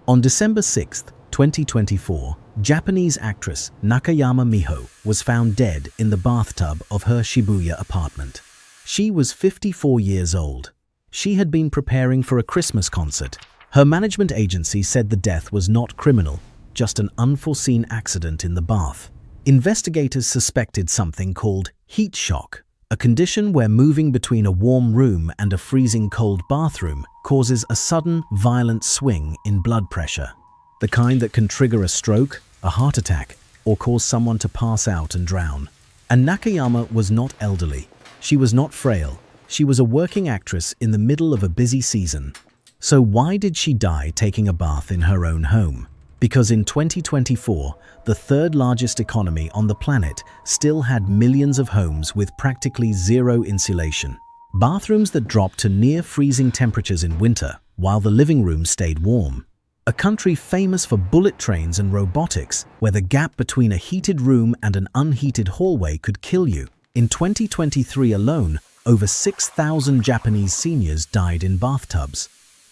On December 6, 2024, Japanese actress Nakayama Miho was found dead in the bathtub of her Shibuya apartment. She was 54 years old. She had been preparing for a Christmas concert. Her management agency said the death was not criminal, just an unforeseen accident in the bath. Investigators suspected something called heat shock, a condition where moving between a warm room and a freezing cold bathroom causes a sudden, violent swing in blood pressure. The kind that can trigger a stroke, a heart attack, or cause someone to pass out and drown. And Nakayama was not elderly. She was not frail. She was a working actress in the middle of a busy season. So why did she die taking a bath in her own home? Because in 2024, the third largest economy on the planet still had millions of homes with practically zero insulation. Bathrooms that dropped to near freezing temperatures in winter, while the living room stayed warm. A country famous for bullet trains and robotics, where the gap between a heated room and an unheated hallway could kill you. In 2023 alone, over 6,000 Japanese seniors died in bathtubs.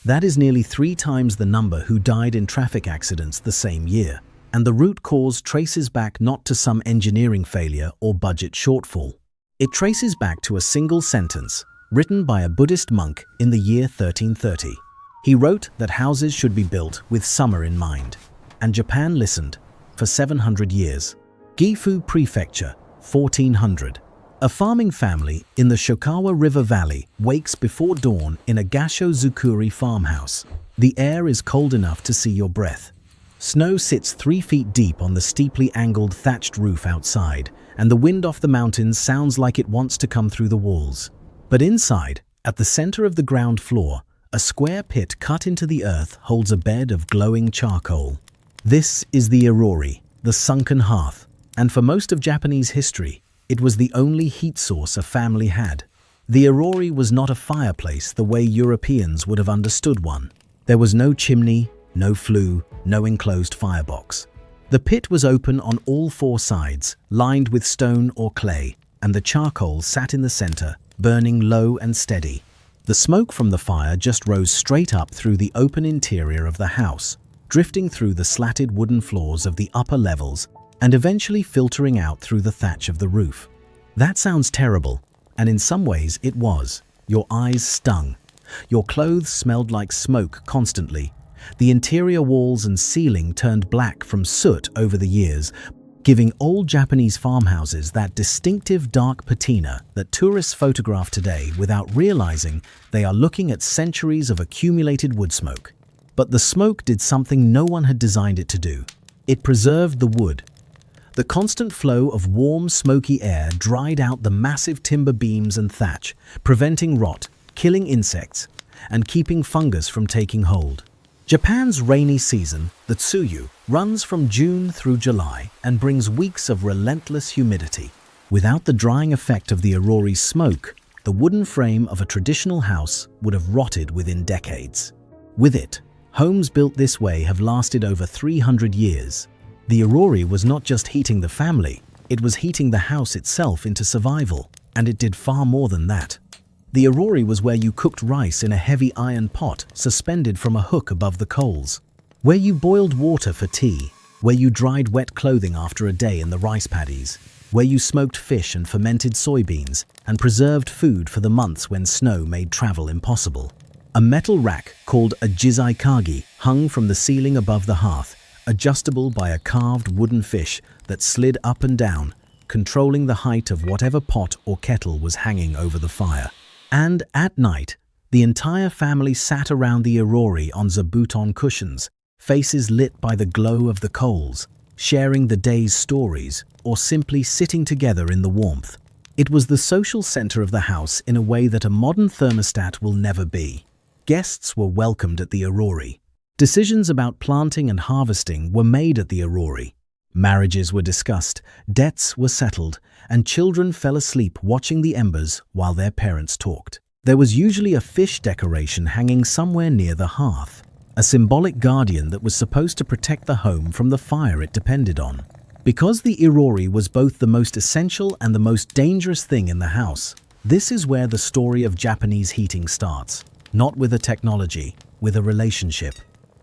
That is nearly 3 times the number who died in traffic accidents the same year. And the root cause traces back not to some engineering failure or budget shortfall. It traces back to a single sentence, written by a Buddhist monk in the year 1330. He wrote that houses should be built with summer in mind. And Japan listened for 700 years. Gifu Prefecture, 1400. A farming family in the Shokawa River Valley wakes before dawn in a Gassho-Zukuri farmhouse. The air is cold enough to see your breath. Snow sits 3 feet deep on the steeply angled thatched roof outside, and the wind off the mountains sounds like it wants to come through the walls. But inside, at the center of the ground floor, a square pit cut into the earth holds a bed of glowing charcoal. This is the Irori, the sunken hearth, and for most of Japanese history, it was the only heat source a family had. The Irori was not a fireplace the way Europeans would have understood one. There was no chimney, no flue, no enclosed firebox. The pit was open on all 4 sides, lined with stone or clay, and the charcoal sat in the center, burning low and steady. The smoke from the fire just rose straight up through the open interior of the house, drifting through the slatted wooden floors of the upper levels and eventually filtering out through the thatch of the roof. That sounds terrible, and in some ways it was. Your eyes stung. Your clothes smelled like smoke constantly. The interior walls and ceiling turned black from soot over the years, giving old Japanese farmhouses that distinctive dark patina that tourists photograph today without realizing they are looking at centuries of accumulated wood smoke. But the smoke did something no one had designed it to do. It preserved the wood. The constant flow of warm, smoky air dried out the massive timber beams and thatch, preventing rot, killing insects, and keeping fungus from taking hold. Japan's rainy season, the Tsuyu, runs from June through July and brings weeks of relentless humidity. Without the drying effect of the Irori's smoke, the wooden frame of a traditional house would have rotted within decades. With it, homes built this way have lasted over 300 years. The Irori was not just heating the family, it was heating the house itself into survival, and it did far more than that. The Irori was where you cooked rice in a heavy iron pot suspended from a hook above the coals, where you boiled water for tea, where you dried wet clothing after a day in the rice paddies, where you smoked fish and fermented soybeans and preserved food for the months when snow made travel impossible. A metal rack called a jizaikagi hung from the ceiling above the hearth, adjustable by a carved wooden fish that slid up and down, controlling the height of whatever pot or kettle was hanging over the fire. And at night, the entire family sat around the Irori on zabuton cushions, faces lit by the glow of the coals, sharing the day's stories, or simply sitting together in the warmth. It was the social center of the house in a way that a modern thermostat will never be. Guests were welcomed at the Irori. Decisions about planting and harvesting were made at the Irori. Marriages were discussed, debts were settled, and children fell asleep watching the embers while their parents talked. There was usually a fish decoration hanging somewhere near the hearth, a symbolic guardian that was supposed to protect the home from the fire it depended on. Because the Irori was both the most essential and the most dangerous thing in the house, this is where the story of Japanese heating starts. Not with a technology, with a relationship.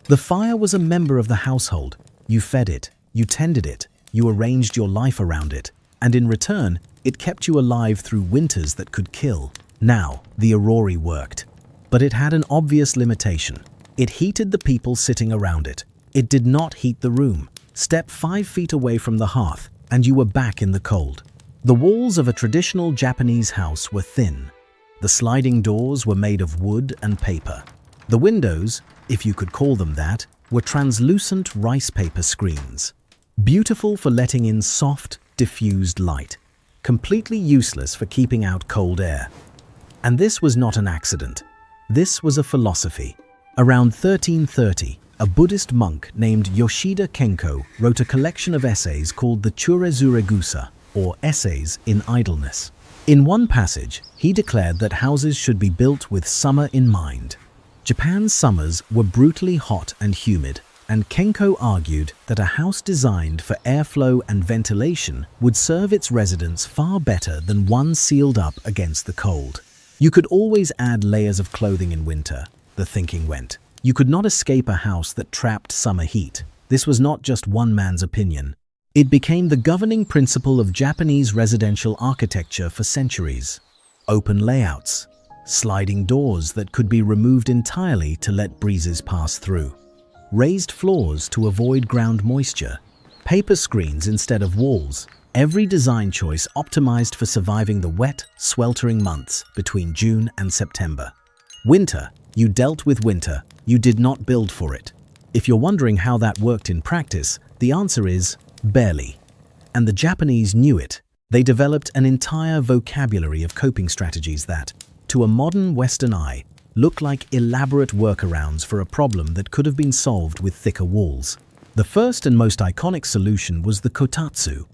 The fire was a member of the household. You fed it, you tended it, you arranged your life around it, and in return, it kept you alive through winters that could kill. Now, the Irori worked. But it had an obvious limitation. It heated the people sitting around it. It did not heat the room. Step 5 feet away from the hearth, and you were back in the cold. The walls of a traditional Japanese house were thin. The sliding doors were made of wood and paper. The windows, if you could call them that, were translucent rice paper screens. Beautiful for letting in soft, diffused light. Completely useless for keeping out cold air. And this was not an accident. This was a philosophy. Around 1330, a Buddhist monk named Yoshida Kenko wrote a collection of essays called the Churezuregusa, or Essays in Idleness. In one passage, he declared that houses should be built with summer in mind. Japan's summers were brutally hot and humid, and Kenko argued that a house designed for airflow and ventilation would serve its residents far better than one sealed up against the cold. You could always add layers of clothing in winter, the thinking went. You could not escape a house that trapped summer heat. This was not just one man's opinion. It became the governing principle of Japanese residential architecture for centuries. Open layouts, sliding doors that could be removed entirely to let breezes pass through, raised floors to avoid ground moisture, paper screens instead of walls. Every design choice optimized for surviving the wet, sweltering months between June and September. Winter, you dealt with winter, you did not build for it. If you're wondering how that worked in practice, the answer is barely. And the Japanese knew it. They developed an entire vocabulary of coping strategies that, to a modern Western eye, look like elaborate workarounds for a problem that could have been solved with thicker walls. The first and most iconic solution was the Kotatsu.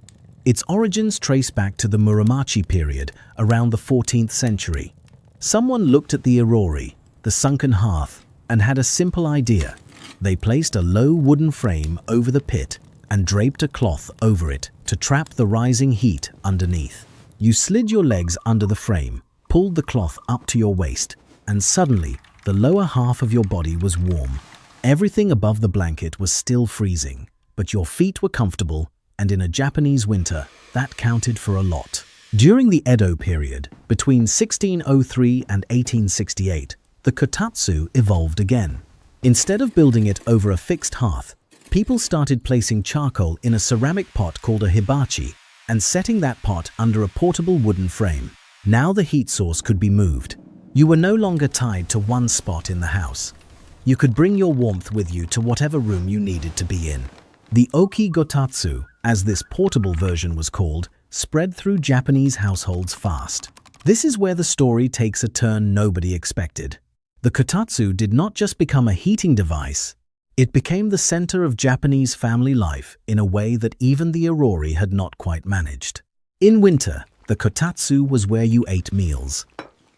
Its origins trace back to the Muromachi period, around the 14th century. Someone looked at the Irori, the sunken hearth, and had a simple idea. They placed a low wooden frame over the pit and draped a cloth over it to trap the rising heat underneath. You slid your legs under the frame, pulled the cloth up to your waist, and suddenly the lower half of your body was warm. Everything above the blanket was still freezing, but your feet were comfortable, and in a Japanese winter, that counted for a lot. During the Edo period, between 1603 and 1868, the Kotatsu evolved again. Instead of building it over a fixed hearth, people started placing charcoal in a ceramic pot called a hibachi and setting that pot under a portable wooden frame. Now the heat source could be moved. You were no longer tied to one spot in the house. You could bring your warmth with you to whatever room you needed to be in. The Oki Gotatsu, as this portable version was called, spread through Japanese households fast. This is where the story takes a turn nobody expected. The Kotatsu did not just become a heating device, it became the center of Japanese family life in a way that even the Irori had not quite managed. In winter, the Kotatsu was where you ate meals,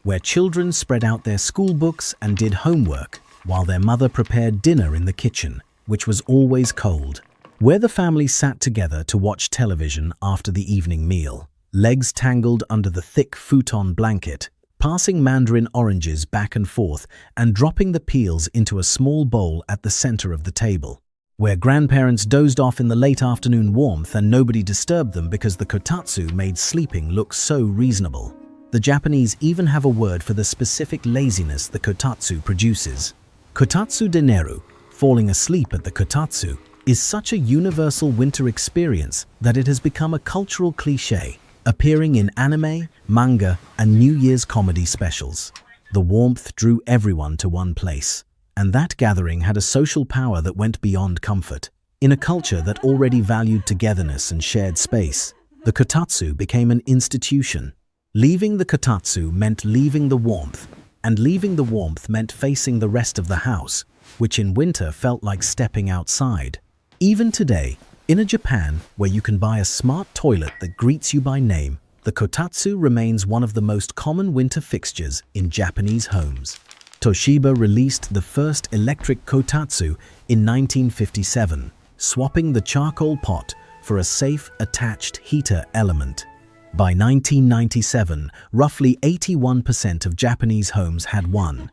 where children spread out their school books and did homework, while their mother prepared dinner in the kitchen, which was always cold, where the family sat together to watch television after the evening meal, legs tangled under the thick futon blanket, passing mandarin oranges back and forth and dropping the peels into a small bowl at the center of the table, where grandparents dozed off in the late afternoon warmth and nobody disturbed them because the Kotatsu made sleeping look so reasonable. The Japanese even have a word for the specific laziness the Kotatsu produces. Kotatsu deneru, falling asleep at the Kotatsu, is such a universal winter experience that it has become a cultural cliché, appearing in anime, manga, and New Year's comedy specials. The warmth drew everyone to one place, and that gathering had a social power that went beyond comfort. In a culture that already valued togetherness and shared space, the Kotatsu became an institution. Leaving the Kotatsu meant leaving the warmth, and leaving the warmth meant facing the rest of the house, which in winter felt like stepping outside. Even today, in a Japan where you can buy a smart toilet that greets you by name, the Kotatsu remains one of the most common winter fixtures in Japanese homes. Toshiba released the first electric Kotatsu in 1957, swapping the charcoal pot for a safe attached heater element. By 1997, roughly 81% of Japanese homes had one.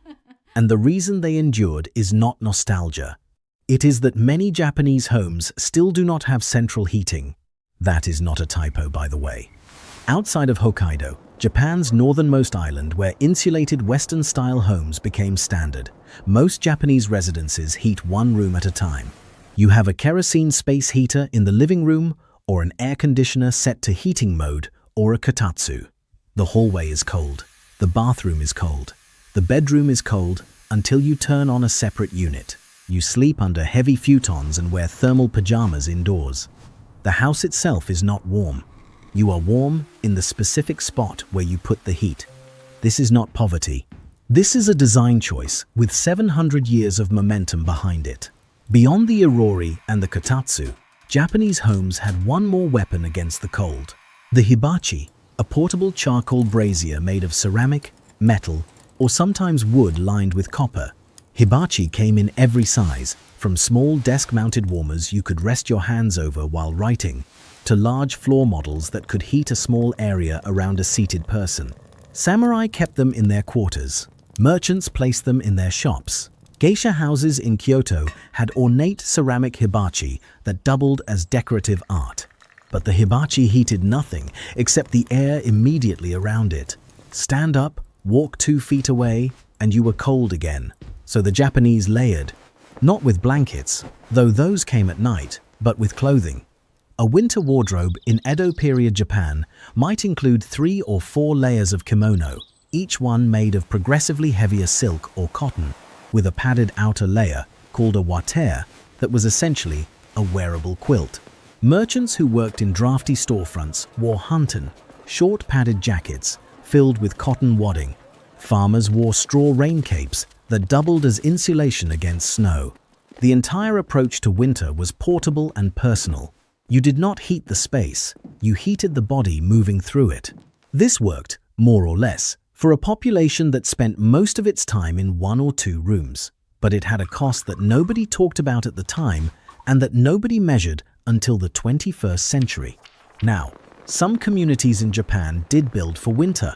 And the reason they endured is not nostalgia. It is that many Japanese homes still do not have central heating. That is not a typo, by the way. Outside of Hokkaido, Japan's northernmost island where insulated Western-style homes became standard, most Japanese residences heat one room at a time. You have a kerosene space heater in the living room, or an air conditioner set to heating mode, or a Kotatsu. The hallway is cold. The bathroom is cold. The bedroom is cold until you turn on a separate unit. You sleep under heavy futons and wear thermal pajamas indoors. The house itself is not warm. You are warm in the specific spot where you put the heat. This is not poverty. This is a design choice with 700 years of momentum behind it. Beyond the Irori and the Kotatsu, Japanese homes had one more weapon against the cold. The Hibachi, a portable charcoal brazier made of ceramic, metal, or sometimes wood lined with copper. Hibachi came in every size, from small desk-mounted warmers you could rest your hands over while writing, to large floor models that could heat a small area around a seated person. Samurai kept them in their quarters. Merchants placed them in their shops. Geisha houses in Kyoto had ornate ceramic hibachi that doubled as decorative art. But the hibachi heated nothing except the air immediately around it. Stand up, walk 2 feet away, and you were cold again. So the Japanese layered, not with blankets, though those came at night, but with clothing. A winter wardrobe in Edo period Japan might include 3 or 4 layers of kimono, each one made of progressively heavier silk or cotton, with a padded outer layer, called a water, that was essentially a wearable quilt. Merchants who worked in drafty storefronts wore hanten, short padded jackets filled with cotton wadding. Farmers wore straw rain capes that doubled as insulation against snow. The entire approach to winter was portable and personal. You did not heat the space, you heated the body moving through it. This worked, more or less, for a population that spent most of its time in 1 or 2 rooms. But it had a cost that nobody talked about at the time and that nobody measured until the 21st century. Now, some communities in Japan did build for winter,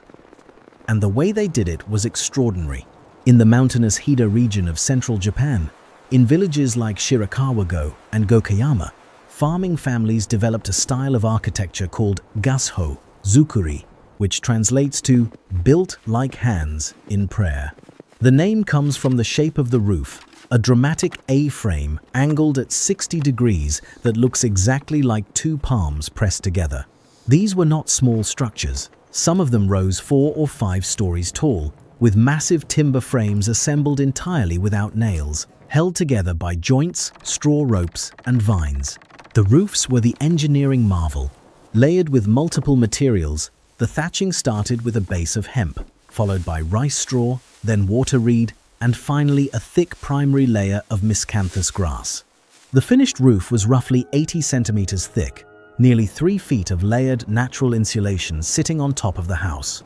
and the way they did it was extraordinary. In the mountainous Hida region of central Japan, in villages like Shirakawa-go and Gokayama, farming families developed a style of architecture called gasshō-zukuri, which translates to built like hands in prayer. The name comes from the shape of the roof, a dramatic A-frame angled at 60 degrees that looks exactly like 2 palms pressed together. These were not small structures. Some of them rose 4 or 5 stories tall, with massive timber frames assembled entirely without nails, held together by joints, straw ropes, and vines. The roofs were the engineering marvel. Layered with multiple materials, the thatching started with a base of hemp, followed by rice straw, then water reed, and finally a thick primary layer of miscanthus grass. The finished roof was roughly 80 centimeters thick, nearly 3 feet of layered natural insulation sitting on top of the house.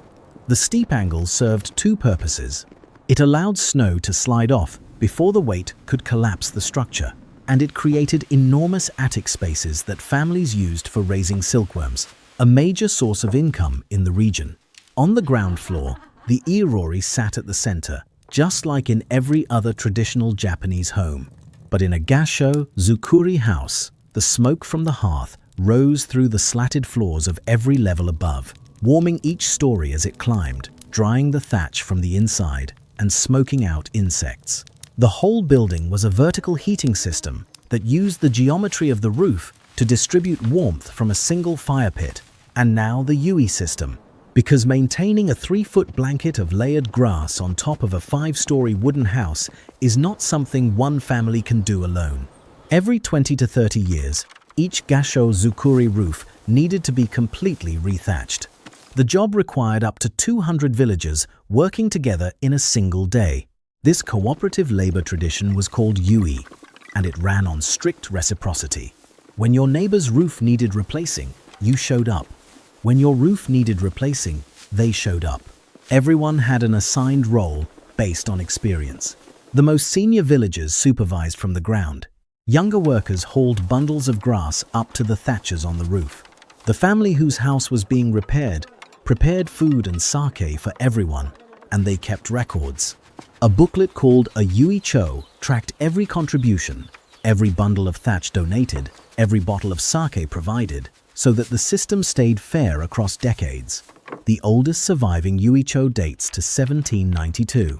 The steep angle served 2 purposes. It allowed snow to slide off before the weight could collapse the structure, and it created enormous attic spaces that families used for raising silkworms, a major source of income in the region. On the ground floor, the Irori sat at the center, just like in every other traditional Japanese home. But in a gasshō-zukuri house, the smoke from the hearth rose through the slatted floors of every level above, warming each story as it climbed, drying the thatch from the inside and smoking out insects. The whole building was a vertical heating system that used the geometry of the roof to distribute warmth from a single fire pit, and now the Yui system, because maintaining a 3-foot blanket of layered grass on top of a 5-story wooden house is not something one family can do alone. Every 20 to 30 years, each gasshō-zukuri roof needed to be completely rethatched. The job required up to 200 villagers working together in a single day. This cooperative labor tradition was called Yui, and it ran on strict reciprocity. When your neighbor's roof needed replacing, you showed up. When your roof needed replacing, they showed up. Everyone had an assigned role based on experience. The most senior villagers supervised from the ground. Younger workers hauled bundles of grass up to the thatchers on the roof. The family whose house was being repaired prepared food and sake for everyone, and they kept records. A booklet called a Yui Cho tracked every contribution, every bundle of thatch donated, every bottle of sake provided, so that the system stayed fair across decades. The oldest surviving yuicho dates to 1792.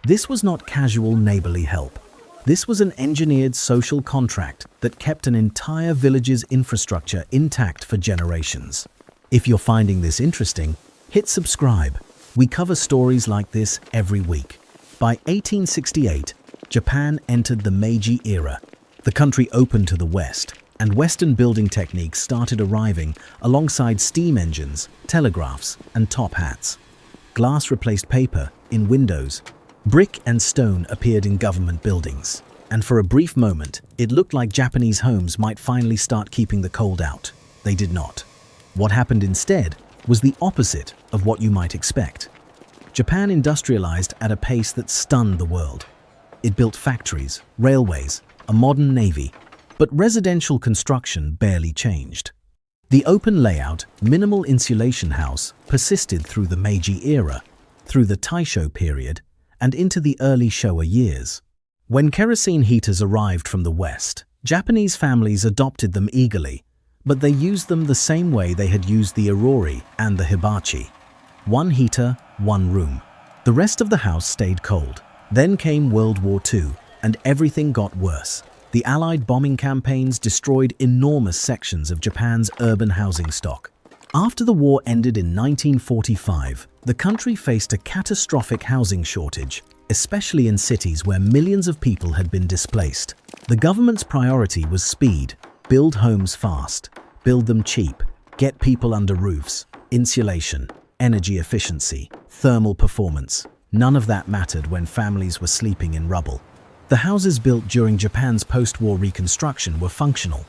This was not casual neighborly help. This was an engineered social contract that kept an entire village's infrastructure intact for generations. If you're finding this interesting, hit subscribe. We cover stories like this every week. By 1868, Japan entered the Meiji era. The country opened to the West, and Western building techniques started arriving alongside steam engines, telegraphs, and top hats. Glass replaced paper in windows. Brick and stone appeared in government buildings. And for a brief moment, it looked like Japanese homes might finally start keeping the cold out. They did not. What happened instead was the opposite of what you might expect. Japan industrialized at a pace that stunned the world. It built factories, railways, a modern navy, but residential construction barely changed. The open layout, minimal insulation house persisted through the Meiji era, through the Taisho period, and into the early Showa years. When kerosene heaters arrived from the West, Japanese families adopted them eagerly, but they used them the same way they had used the Irori and the Hibachi. One heater, one room. The rest of the house stayed cold. Then came World War II, and everything got worse. The Allied bombing campaigns destroyed enormous sections of Japan's urban housing stock. After the war ended in 1945, the country faced a catastrophic housing shortage, especially in cities where millions of people had been displaced. The government's priority was speed. Build homes fast, build them cheap, get people under roofs, insulation, energy efficiency, thermal performance. None of that mattered when families were sleeping in rubble. The houses built during Japan's post-war reconstruction were functional.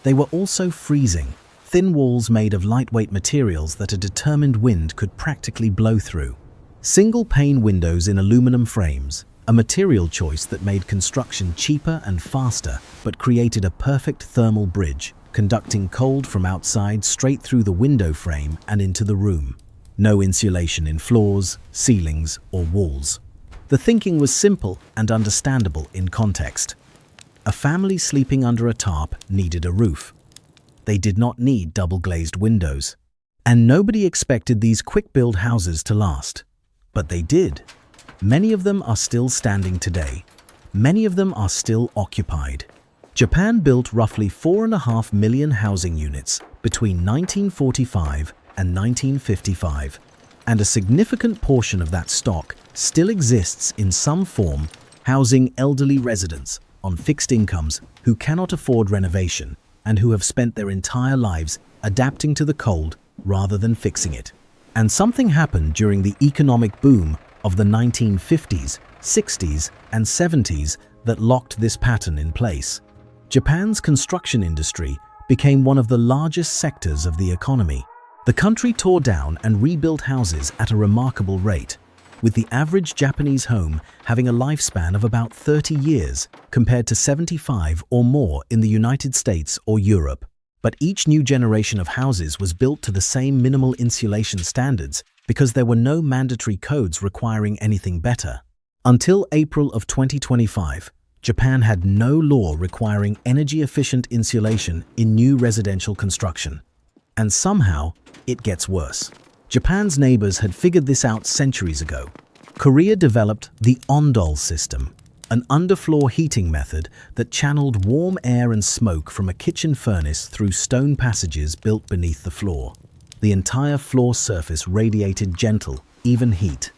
They were also freezing, thin walls made of lightweight materials that a determined wind could practically blow through. Single-pane windows in aluminum frames, a material choice that made construction cheaper and faster, but created a perfect thermal bridge, conducting cold from outside straight through the window frame and into the room. No insulation in floors, ceilings, or walls. The thinking was simple and understandable in context. A family sleeping under a tarp needed a roof. They did not need double-glazed windows. And nobody expected these quick-build houses to last. But they did. Many of them are still standing today. Many of them are still occupied. Japan built roughly 4.5 million housing units between 1945 and 1955, and a significant portion of that stock still exists in some form, housing elderly residents on fixed incomes who cannot afford renovation and who have spent their entire lives adapting to the cold rather than fixing it. And something happened during the economic boom of the 1950s, 60s, and 70s that locked this pattern in place. Japan's construction industry became one of the largest sectors of the economy. The country tore down and rebuilt houses at a remarkable rate, with the average Japanese home having a lifespan of about 30 years compared to 75 or more in the United States or Europe. But each new generation of houses was built to the same minimal insulation standards because there were no mandatory codes requiring anything better. Until April of 2025, Japan had no law requiring energy-efficient insulation in new residential construction. And somehow, it gets worse. Japan's neighbors had figured this out centuries ago. Korea developed the Ondol system, an underfloor heating method that channeled warm air and smoke from a kitchen furnace through stone passages built beneath the floor. The entire floor surface radiated gentle, even heat.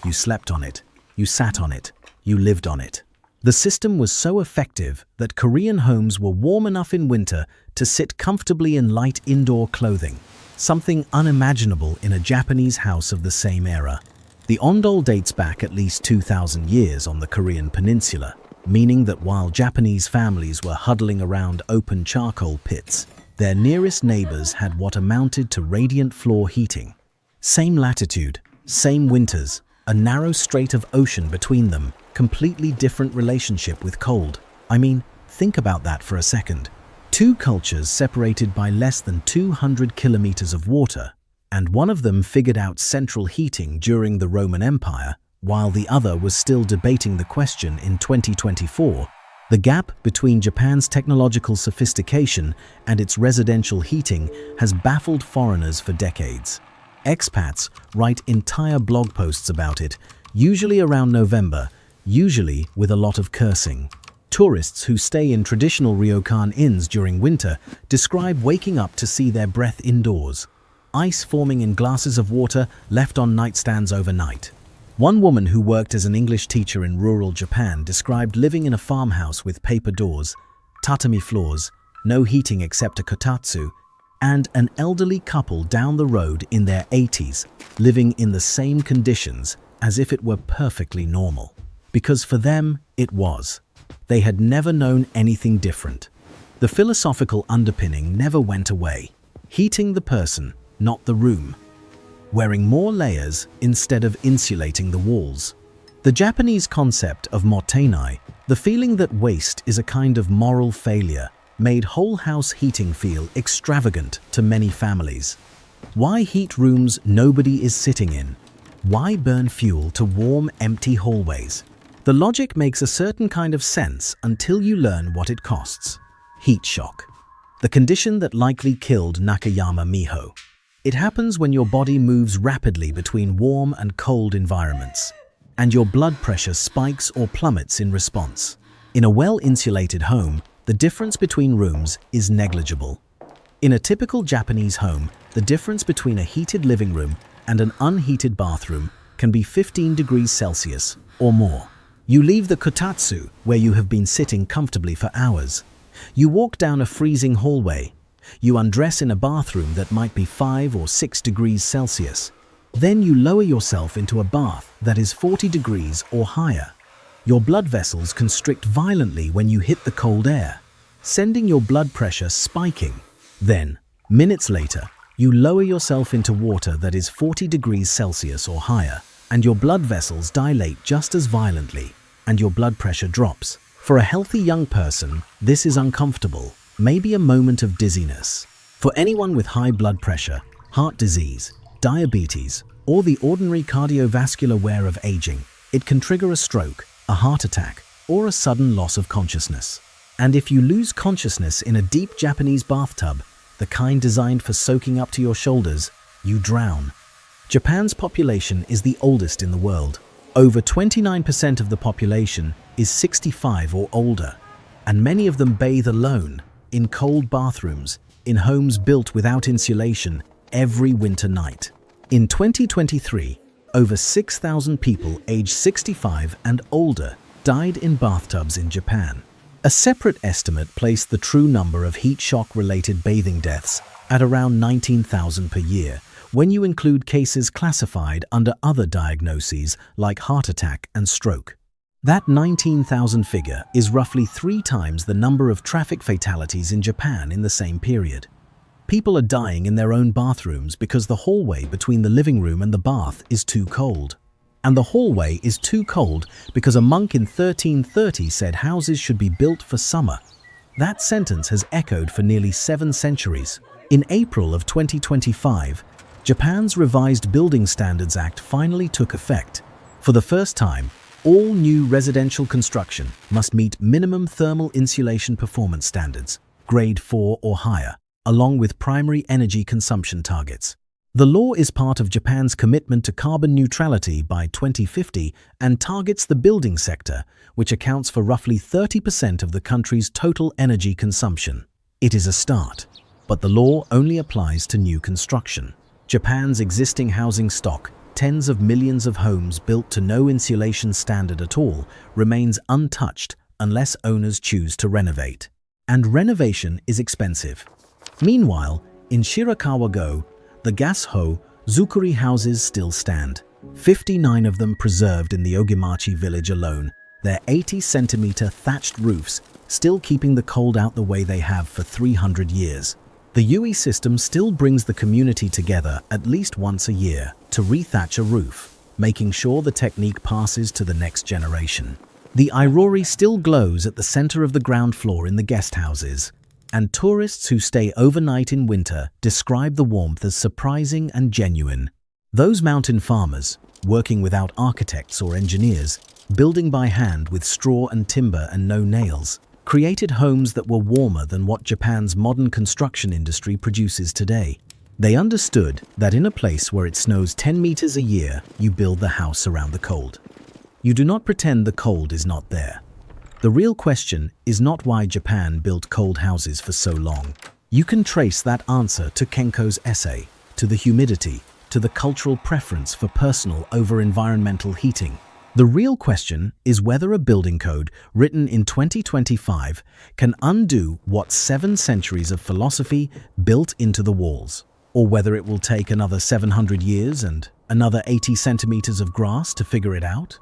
You slept on it, you sat on it, you lived on it. The system was so effective that Korean homes were warm enough in winter to sit comfortably in light indoor clothing, something unimaginable in a Japanese house of the same era. The Ondol dates back at least 2,000 years on the Korean peninsula, meaning that while Japanese families were huddling around open charcoal pits, their nearest neighbors had what amounted to radiant floor heating. Same latitude, same winters, a narrow strait of ocean between them, completely different relationship with cold. I mean, think about that for a second. Two cultures separated by less than 200 kilometers of water, and one of them figured out central heating during the Roman Empire, while the other was still debating the question in 2024. The gap between Japan's technological sophistication and its residential heating has baffled foreigners for decades. Expats write entire blog posts about it, usually around November, usually with a lot of cursing. Tourists who stay in traditional ryokan inns during winter describe waking up to see their breath indoors, ice forming in glasses of water left on nightstands overnight. One woman who worked as an English teacher in rural Japan described living in a farmhouse with paper doors, tatami floors, no heating except a kotatsu, and an elderly couple down the road in their 80s living in the same conditions as if it were perfectly normal. Because for them, it was. They had never known anything different. The philosophical underpinning never went away. Heating the person, not the room. Wearing more layers instead of insulating the walls. The Japanese concept of motenai, the feeling that waste is a kind of moral failure, made whole house heating feel extravagant to many families. Why heat rooms nobody is sitting in? Why burn fuel to warm empty hallways? The logic makes a certain kind of sense until you learn what it costs. Heat shock. The condition that likely killed Nakayama Miho. It happens when your body moves rapidly between warm and cold environments, and your blood pressure spikes or plummets in response. In a well-insulated home, the difference between rooms is negligible. In a typical Japanese home, the difference between a heated living room and an unheated bathroom can be 15 degrees Celsius or more. You leave the kotatsu, where you have been sitting comfortably for hours. You walk down a freezing hallway. You undress in a bathroom that might be 5 or 6 degrees Celsius. Then you lower yourself into a bath that is 40 degrees or higher. Your blood vessels constrict violently when you hit the cold air, sending your blood pressure spiking. Then, minutes later, you lower yourself into water that is 40 degrees Celsius or higher, and your blood vessels dilate just as violently, and your blood pressure drops. For a healthy young person, this is uncomfortable. Maybe a moment of dizziness. For anyone with high blood pressure, heart disease, diabetes, or the ordinary cardiovascular wear of aging, it can trigger a stroke, a heart attack, or a sudden loss of consciousness. And if you lose consciousness in a deep Japanese bathtub, the kind designed for soaking up to your shoulders, you drown. Japan's population is the oldest in the world. Over 29% of the population is 65 or older, and many of them bathe alone, in cold bathrooms, in homes built without insulation, every winter night. In 2023, over 6,000 people aged 65 and older died in bathtubs in Japan. A separate estimate placed the true number of heat shock-related bathing deaths at around 19,000 per year, when you include cases classified under other diagnoses like heart attack and stroke. That 19,000 figure is roughly 3 times the number of traffic fatalities in Japan in the same period. People are dying in their own bathrooms because the hallway between the living room and the bath is too cold. And the hallway is too cold because a monk in 1330 said houses should be built for summer. That sentence has echoed for nearly 7 centuries. In April of 2025, Japan's revised Building Standards Act finally took effect. For the first time, all new residential construction must meet minimum thermal insulation performance standards, grade 4 or higher, along with primary energy consumption targets. The law is part of Japan's commitment to carbon neutrality by 2050 and targets the building sector, which accounts for roughly 30% of the country's total energy consumption. It is a start, but the law only applies to new construction. Japan's existing housing stock, tens of millions of homes built to no insulation standard at all, remains untouched unless owners choose to renovate. And renovation is expensive. Meanwhile, in Shirakawa-go, the Gassho-Zukuri houses still stand. 59 of them preserved in the Ogimachi village alone, their 80-centimeter thatched roofs still keeping the cold out the way they have for 300 years. The Yui system still brings the community together at least once a year to rethatch a roof, making sure the technique passes to the next generation. The Irori still glows at the center of the ground floor in the guest houses, and tourists who stay overnight in winter describe the warmth as surprising and genuine. Those mountain farmers, working without architects or engineers, building by hand with straw and timber and no nails, created homes that were warmer than what Japan's modern construction industry produces today. They understood that in a place where it snows 10 meters a year, you build the house around the cold. You do not pretend the cold is not there. The real question is not why Japan built cold houses for so long. You can trace that answer to Kenko's essay, to the humidity, to the cultural preference for personal over environmental heating. The real question is whether a building code written in 2025 can undo what 7 centuries of philosophy built into the walls, or whether it will take another 700 years and another 80 centimeters of grass to figure it out.